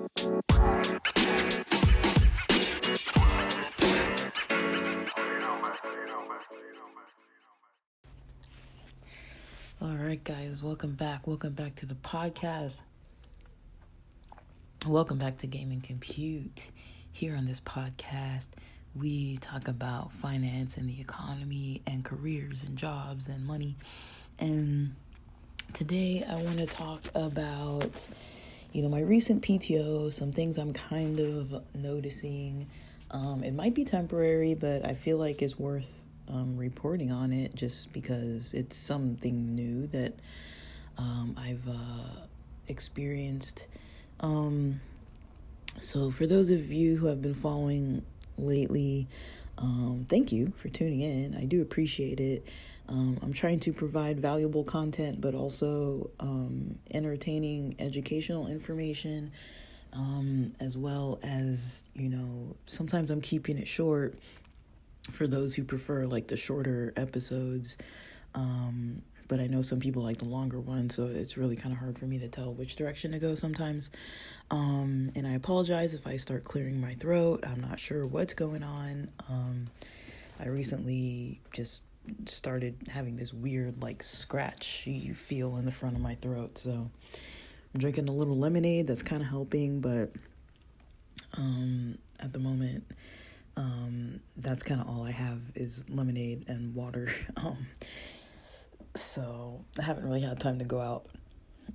All right, guys, welcome back. Welcome back to the podcast. Welcome back to Game and Compute. Here on this podcast, we talk about finance and the economy and careers and jobs and money. And today I want to talk about, my recent PTO, some things I'm kind of noticing. It might be temporary, but I feel like it's worth reporting on it just because it's something new that I've experienced. So for those of you who have been following lately, thank you for tuning in. I do appreciate it. I'm trying to provide valuable content, but also entertaining, educational information, as well as, sometimes I'm keeping it short for those who prefer like the shorter episodes. But I know some people like the longer ones, so it's really kind of hard for me to tell which direction to go sometimes. And I apologize if I start clearing my throat. I'm not sure what's going on. I recently just started having this weird like scratch you feel in the front of my throat. So I'm drinking a little lemonade that's kind of helping, but at the moment, that's kind of all I have is lemonade and water. So I haven't really had time to go out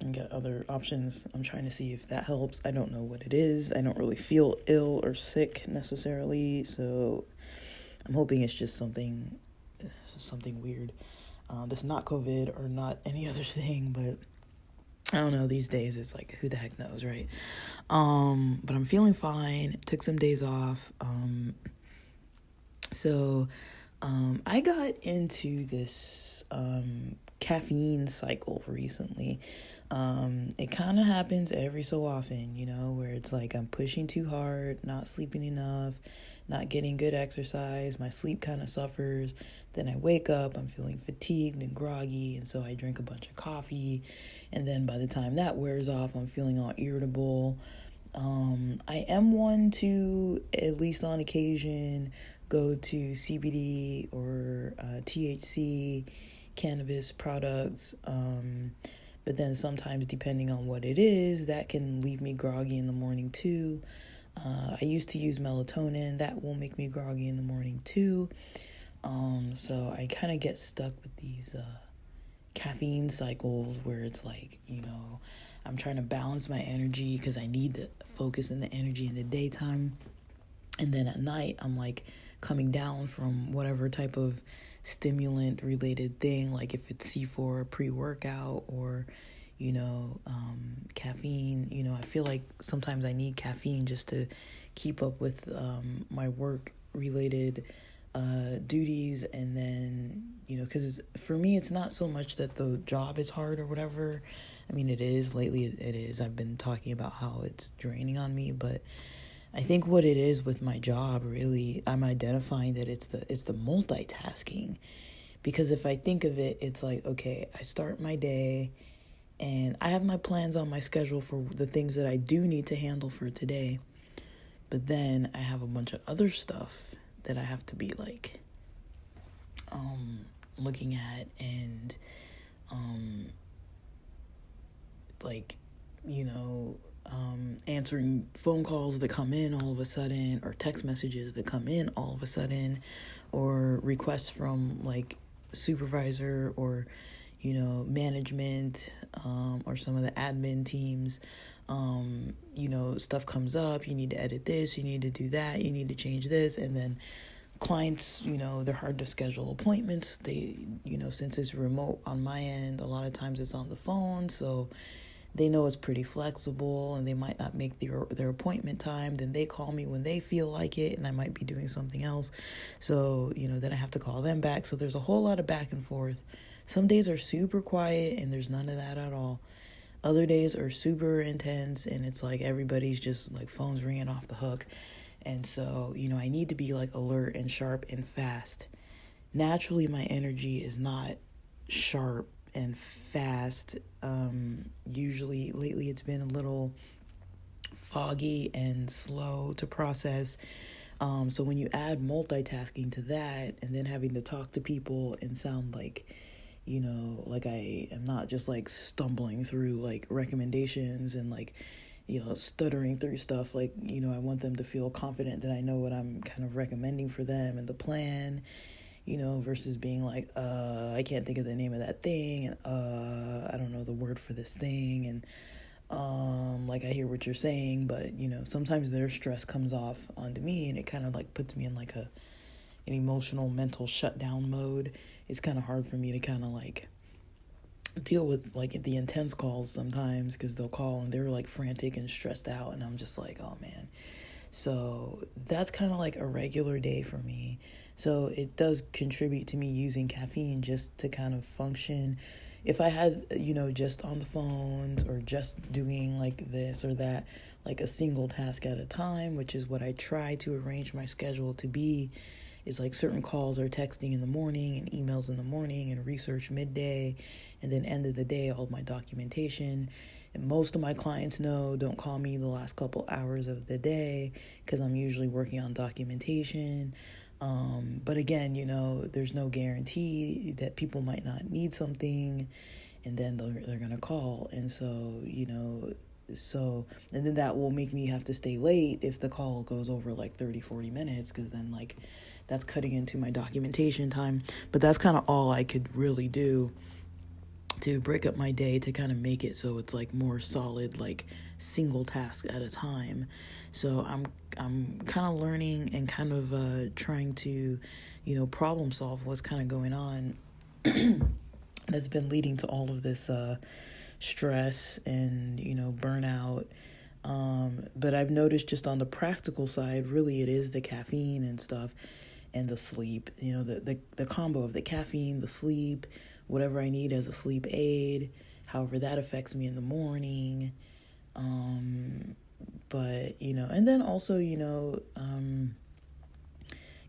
and get other options. I'm trying to see if that helps. I don't know what it is. I don't really feel ill or sick necessarily, so I'm hoping it's just something weird. That's not COVID or not any other thing, but I don't know. These days it's like, who the heck knows, right? But I'm feeling fine. Took some days off. So I got into this caffeine cycle recently. It kind of happens every so often, where it's like I'm pushing too hard, not sleeping enough, not getting good exercise. My sleep kind of suffers. Then I wake up, I'm feeling fatigued and groggy, and so I drink a bunch of coffee. And then by the time that wears off, I'm feeling all irritable. I am one to, at least on occasion, go to CBD or THC cannabis products, but then sometimes depending on what it is, that can leave me groggy in the morning too. I used to use melatonin. That will make me groggy in the morning too. So I kind of get stuck with these caffeine cycles where it's like, I'm trying to balance my energy because I need the focus and the energy in the daytime. And then at night, I'm like coming down from whatever type of stimulant related thing, like if it's C4 pre-workout or, caffeine. I feel like sometimes I need caffeine just to keep up with my work related duties. And then, because for me, it's not so much that the job is hard or whatever. I mean, it is. Lately, it is. I've been talking about how it's draining on me, but I think what it is with my job, really, I'm identifying that it's the multitasking. Because if I think of it, it's like, okay, I start my day and I have my plans on my schedule for the things that I do need to handle for today. But then I have a bunch of other stuff that I have to be like looking at and answering phone calls that come in all of a sudden, or text messages that come in all of a sudden, or requests from like supervisor or management, or some of the admin teams. Stuff comes up, you need to edit this, you need to do that, you need to change this. And then clients, they're hard to schedule appointments. They, since it's remote on my end, a lot of times it's on the phone, so they know it's pretty flexible and they might not make their appointment time. Then they call me when they feel like it, and I might be doing something else. So, then I have to call them back. So there's a whole lot of back and forth. Some days are super quiet and there's none of that at all. Other days are super intense and it's like everybody's just like phones ringing off the hook. And so, I need to be like alert and sharp and fast. Naturally, my energy is not sharp and fast. Usually lately it's been a little foggy and slow to process. So when you add multitasking to that, and then having to talk to people and sound like, like I am not just like stumbling through like recommendations and like, stuttering through stuff, like, I want them to feel confident that I know what I'm kind of recommending for them and the plan, versus being like, I can't think of the name of that thing, and I don't know the word for this thing, and like I hear what you're saying, but sometimes their stress comes off onto me, and it kind of like puts me in like an emotional mental shutdown mode. It's kind of hard for me to kind of like deal with like the intense calls sometimes, because they'll call and they're like frantic and stressed out, and I'm just like, oh man. So that's kind of like a regular day for me. So it does contribute to me using caffeine just to kind of function. If I had, just on the phones or just doing like this or that, like a single task at a time, which is what I try to arrange my schedule to be, is like certain calls or texting in the morning and emails in the morning and research midday, and then end of the day, all my documentation. And most of my clients know, don't call me the last couple hours of the day, because I'm usually working on documentation. But again, there's no guarantee that people might not need something, and then they're going to call. And so, and then that will make me have to stay late if the call goes over like 30-40 minutes, because then like that's cutting into my documentation time. But that's kind of all I could really do to break up my day to kind of make it so it's like more solid, like single task at a time. So I'm kind of learning and kind of trying to, problem solve what's kind of going on that's been leading to all of this stress and, burnout. But I've noticed just on the practical side, really it is the caffeine and stuff, and the sleep, the combo of the caffeine, the sleep, whatever I need as a sleep aid, however that affects me in the morning. But, and then also,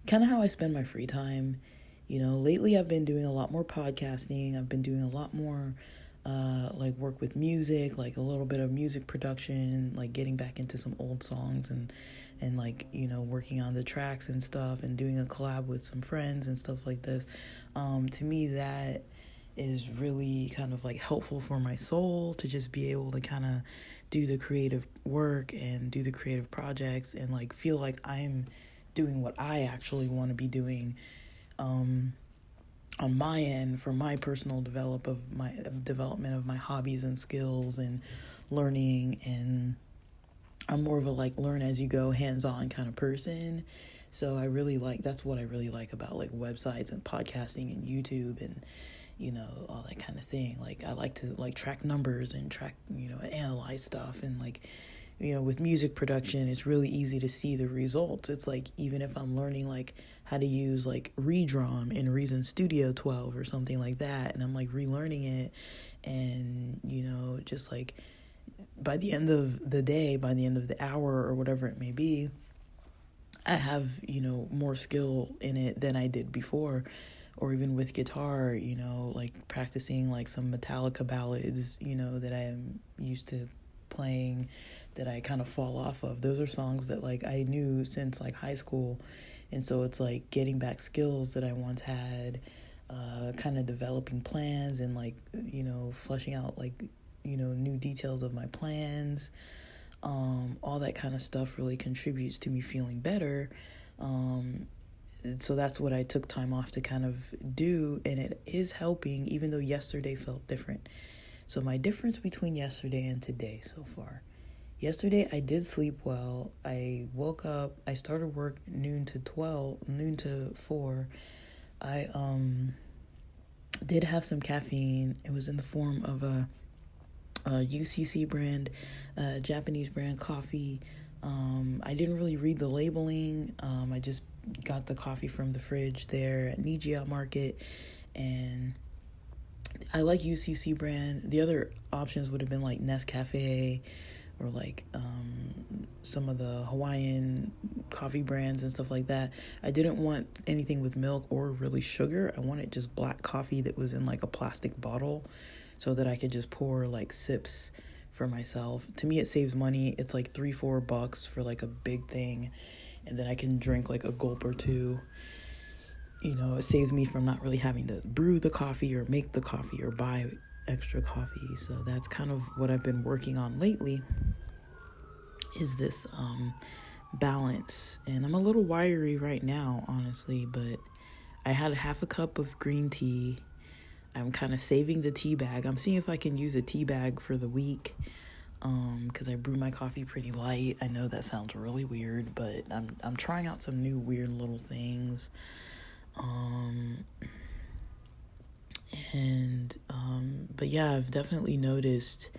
kind of how I spend my free time. Lately I've been doing a lot more podcasting. I've been doing a lot more like work with music, like a little bit of music production, like getting back into some old songs and like, working on the tracks and stuff, and doing a collab with some friends and stuff like this. To me, that is really kind of like helpful for my soul, to just be able to kind of do the creative work and do the creative projects and like feel like I'm doing what I actually want to be doing on my end for my personal development of my hobbies and skills and learning. And I'm more of a like learn as you go, hands-on kind of person. So that's what I really like about like websites and podcasting and YouTube and all that kind of thing. Like I like to like track numbers and track, analyze stuff. And like, with music production, it's really easy to see the results. It's like, even if I'm learning like how to use like Redrum in Reason Studio 12 or something like that, and I'm like relearning it, and, just like by the end of the day, by the end of the hour or whatever it may be, I have, more skill in it than I did before. Or even with guitar, like practicing like some Metallica ballads, that I am used to playing, that I kind of fall off of. Those are songs that like I knew since like high school. And so it's like getting back skills that I once had, kind of developing plans and like, fleshing out like, new details of my plans. All that kind of stuff really contributes to me feeling better. So that's what I took time off to kind of do, and it is helping, even though yesterday felt different. So my difference between yesterday and today so far. Yesterday I did sleep well. I woke up, I started work noon to 4. I did have some caffeine. It was in the form of a UCC brand, Japanese brand coffee. I didn't really read the labeling. I just got the coffee from the fridge there at Nijiya Market, and I like UCC brand. The other options would have been like Nescafe or like some of the Hawaiian coffee brands and stuff like that. I didn't want anything with milk or really sugar. I wanted just black coffee that was in like a plastic bottle, so that I could just pour like sips for myself. To me, it saves money. It's like $3-4 for like a big thing, and then I can drink like a gulp or two. You know, it saves me from not really having to brew the coffee or make the coffee or buy extra coffee. So that's kind of what I've been working on lately, is this balance. And I'm a little wiry right now, honestly, but I had half a cup of green tea. I'm kind of saving the tea bag. I'm seeing if I can use a tea bag for the week, because I brew my coffee pretty light. I know that sounds really weird, but I'm trying out some new weird little things. But yeah, I've definitely noticed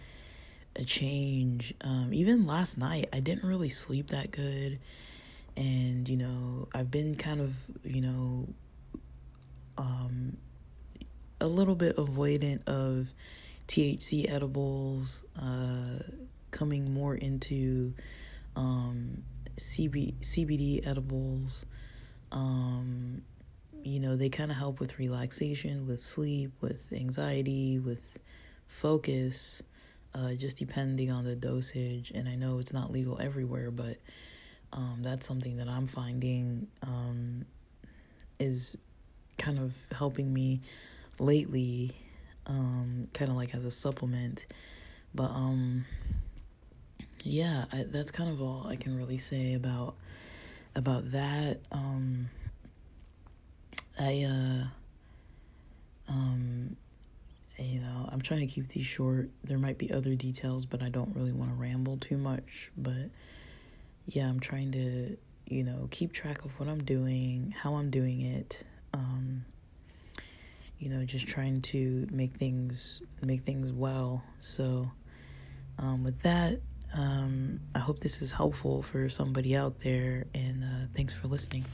a change. Even last night, I didn't really sleep that good. And, you know, I've been kind of, you know, a little bit avoidant of THC edibles, coming more into CBD edibles. You know, they kind of help with relaxation, with sleep, with anxiety, with focus, just depending on the dosage. And I know it's not legal everywhere, but that's something that I'm finding is kind of helping me lately, kind of like as a supplement. But yeah, that's kind of all I can really say about that. You know, I'm trying to keep these short. There might be other details, but I don't really want to ramble too much. But yeah, I'm trying to, you know, keep track of what I'm doing, how I'm doing it. You know, just trying to make things well. So, with that, I hope this is helpful for somebody out there, and thanks for listening.